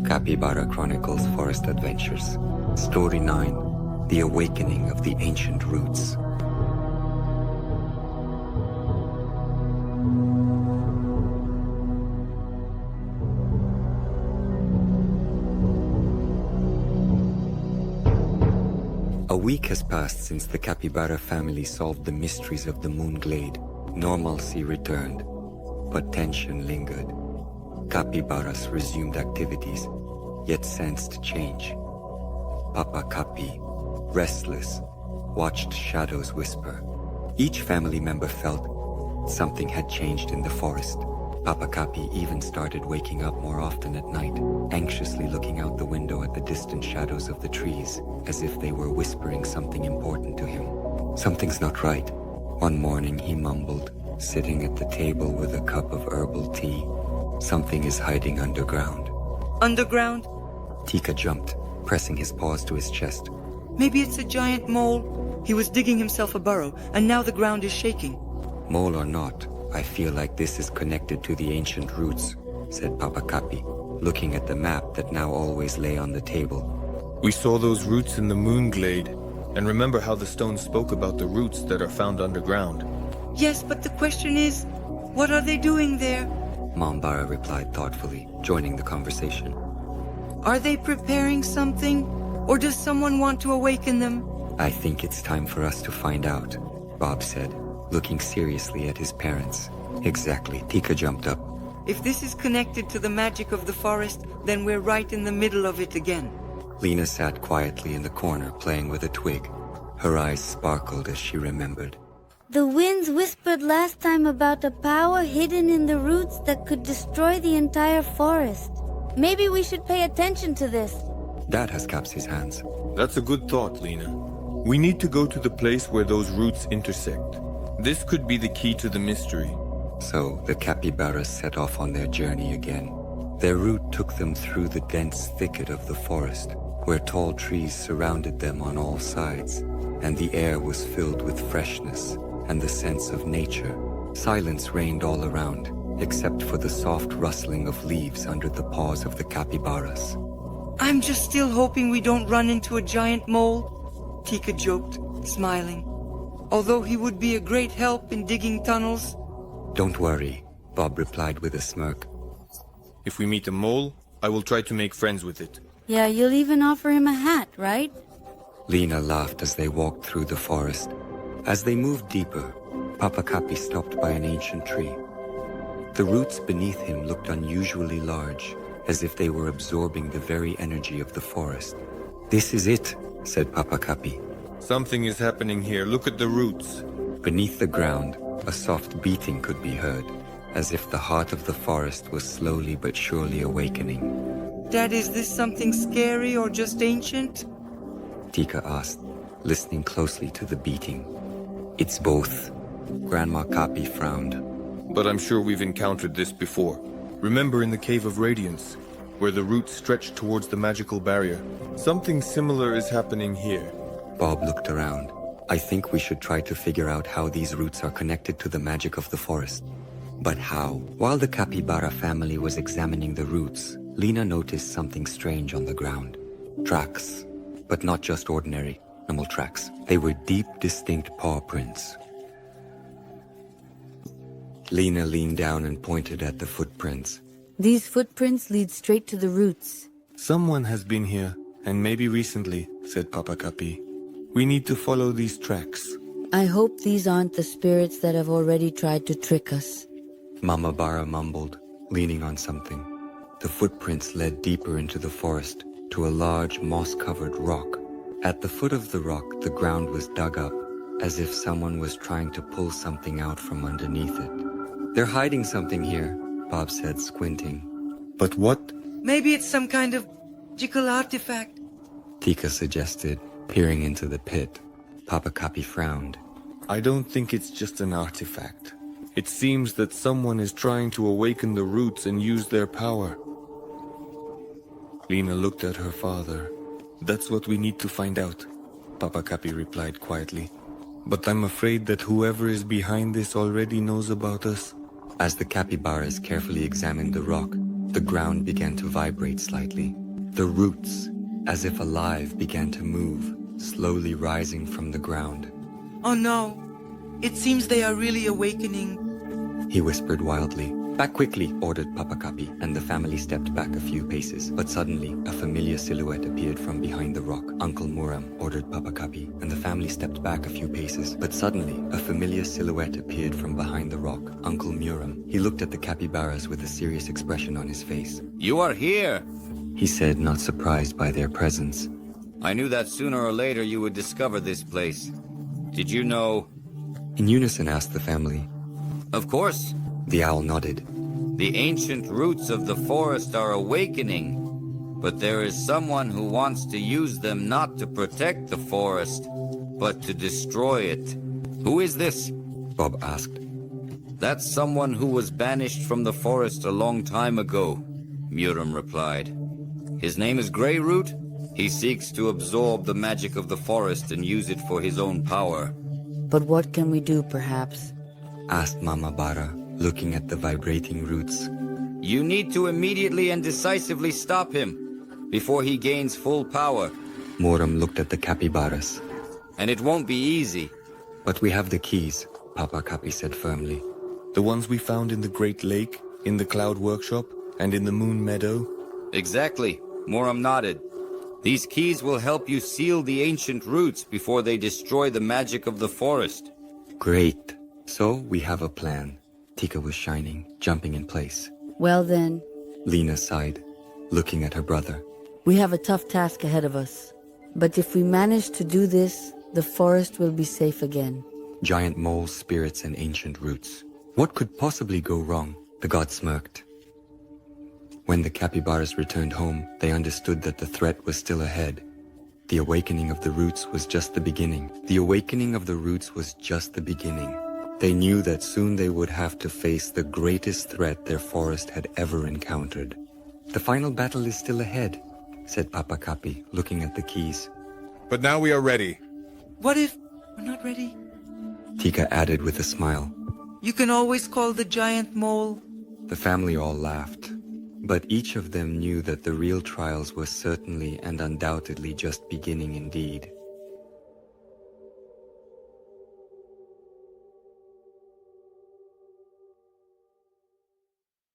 Capybara Chronicles Forest Adventures. Story 9. The Awakening of the Ancient Roots. A week has passed since the Capybara family solved the mysteries of the Moon Glade. Normalcy returned, but tension lingered. Capybaras resumed activities, yet sensed change. Papa Capi, restless, watched shadows whisper. Each family member felt something had changed in the forest. Papa Capi even started waking up more often at night, anxiously looking out the window at the distant shadows of the trees, as if they were whispering something important to him. Something's not right. One morning he mumbled, sitting at the table with a cup of herbal tea. Something is hiding underground. Underground? Tika jumped, pressing his paws to his chest. Maybe it's a giant mole. He was digging himself a burrow, and now the ground is shaking. Mole or not, I feel like this is connected to the ancient roots, said Papa Capi, looking at the map that now always lay on the table. We saw those roots in the Moon Glade, and remember how the stone spoke about the roots that are found underground. Yes, but the question is, what are they doing there? Mom Barra replied thoughtfully, joining the conversation. Are they preparing something? Or does someone want to awaken them? I think it's time for us to find out, Bob said, looking seriously at his parents. Exactly, Tika jumped up. If this is connected to the magic of the forest, then we're right in the middle of it again. Lina sat quietly in the corner, playing with a twig. Her eyes sparkled as she remembered. The winds whispered last time about a power hidden in the roots that could destroy the entire forest. Maybe we should pay attention to this. Dad has Caps his hands. That's a good thought, Lina. We need to go to the place where those roots intersect. This could be the key to the mystery. So the Capybaras set off on their journey again. Their route took them through the dense thicket of the forest, where tall trees surrounded them on all sides, and the air was filled with freshness and the sense of nature. Silence reigned all around, except for the soft rustling of leaves under the paws of the capybaras. I'm just still hoping we don't run into a giant mole, Tika joked, smiling. Although he would be a great help in digging tunnels. Don't worry, Bob replied with a smirk. If we meet a mole, I will try to make friends with it. Yeah, you'll even offer him a hat, right? Lina laughed as they walked through the forest. As they moved deeper, Papa Capi stopped by an ancient tree. The roots beneath him looked unusually large, as if they were absorbing the very energy of the forest. This is it, said Papa Capi. Something is happening here. Look at the roots. Beneath the ground, a soft beating could be heard, as if the heart of the forest was slowly but surely awakening. Dad, is this something scary or just ancient? Tika asked, listening closely to the beating. It's both. Grandma Capi frowned. But I'm sure we've encountered this before. Remember in the Cave of Radiance, where the roots stretched towards the magical barrier. Something similar is happening here. Bob looked around. I think we should try to figure out how these roots are connected to the magic of the forest. But how? While the Capybara family was examining the roots, Lina noticed something strange on the ground. Tracks. But not just ordinary animal tracks. They were deep, distinct paw prints. Lina leaned down and pointed at the footprints. These footprints lead straight to the roots. Someone has been here, and maybe recently, said Papa Capi. We need to follow these tracks. I hope these aren't the spirits that have already tried to trick us. Mama Barra mumbled, leaning on something. The footprints led deeper into the forest, to a large moss-covered rock. At the foot of the rock, the ground was dug up, as if someone was trying to pull something out from underneath it. They're hiding something here, Bob said, squinting. But what? Maybe it's some kind of magical artifact, Tika suggested, peering into the pit. Papa Capi frowned. I don't think it's just an artifact. It seems that someone is trying to awaken the roots and use their power. Lina looked at her father. That's what we need to find out, Papa Capi replied quietly. But I'm afraid that whoever is behind this already knows about us. As the capybaras carefully examined the rock, The ground began to vibrate slightly. The roots, as if alive, began to move, slowly rising from the ground. Oh no, it seems they are really awakening. He whispered wildly. Back quickly, ordered Papa Capi, and the family stepped back a few paces. But suddenly, a familiar silhouette appeared from behind the rock. Uncle Muram, ordered Papa Capi, and the family stepped back a few paces. But suddenly, a familiar silhouette appeared from behind the rock. Uncle Muram. He looked at the Capybaras with a serious expression on his face. You are here! He said, not surprised by their presence. I knew that sooner or later you would discover this place. Did you know? In unison asked the family. Of course. The owl nodded. The ancient roots of the forest are awakening, but there is someone who wants to use them not to protect the forest, but to destroy it. Who is this? Bob asked. That's someone who was banished from the forest a long time ago, Muram replied. His name is Greyroot. He seeks to absorb the magic of the forest and use it for his own power. But what can we do, perhaps? Asked Mama Barra, looking at the vibrating roots. You need to immediately and decisively stop him before he gains full power. Muram looked at the Capybaras. And it won't be easy. But we have the keys, Papa Capi said firmly. The ones we found in the Great Lake, in the Cloud Workshop, and in the Moon Meadow? Exactly. Muram nodded. These keys will help you seal the ancient roots before they destroy the magic of the forest. Great. So we have a plan. Tiko was shining, jumping in place. Well then, Lina sighed, looking at her brother. we have a tough task ahead of us. But if we manage to do this, the forest will be safe again. Giant moles, spirits, and ancient roots. What could possibly go wrong? The god smirked. When the Capybaras returned home, they understood that the threat was still ahead. The awakening of the roots was just the beginning. The awakening of the roots was just the beginning. They knew that soon they would have to face the greatest threat their forest had ever encountered. The final battle is still ahead, said Papa Capi, looking at the keys. But now we are ready. What if we're not ready? Tika added with a smile. You can always call the giant mole. The family all laughed, but each of them knew that the real trials were certainly and undoubtedly just beginning indeed.